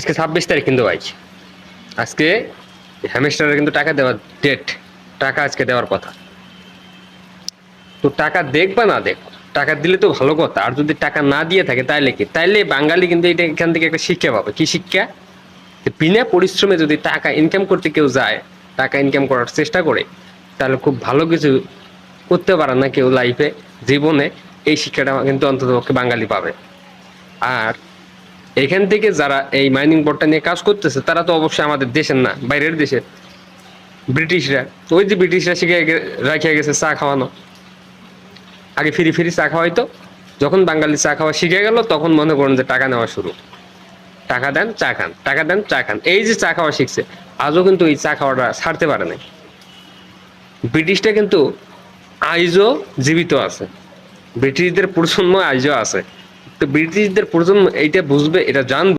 আজকে 26 তারিখ কিন্তু ভাই, আজকে হ্যামস্টারের কিন্তু টাকা দেওয়ার ডেট, টাকা আজকে দেওয়ার কথা। তো টাকা দেখ বা না দেখ, টাকা দিলে তো ভালো কথা, আর যদি টাকা না দিয়ে থাকে তাইলে কি, তাইলে বাঙালি কিন্তু এটা এখান থেকে একটা শিক্ষা পাবে। কি শিক্ষা? বিনা পরিশ্রমে যদি টাকা ইনকাম করতে কেউ যায়, টাকা ইনকাম করার চেষ্টা করে, তাহলে খুব ভালো কিছু করতে পারে না কেউ লাইফে, জীবনে। এই শিক্ষাটা কিন্তু অন্ততপক্ষে বাঙালি পাবে। আর এখান থেকে যারা এই মাইনিং বোর্ডটা নিয়ে কাজ করতেছে, তারা তো অবশ্যই আমাদের দেশের না, বাইরের দেশের ব্রিটিশরা। ওই যে ব্রিটিশরা শিখে রাখিয়া গেছে চা খাওয়ানো। আগে ফ্রি ফ্রি চা খাওয়াইতো, যখন বাঙালি চা খাওয়া শিখে গেল, তখন মনে করেন যে টাকা নেওয়া শুরু। টাকা দেন চা খান, টাকা দেন চা খান, এই যে চা খাওয়া শিখছে, আজও কিন্তু এই চা খাওয়াটা ছাড়তে পারে নাই। ব্রিটিশটা কিন্তু আজও জীবিত আছে, ব্রিটিশদের প্রজন্ম আজও আছে। তো ব্রিটিশদের প্রজন্ম এইটা বুঝবে, এটা জানবে।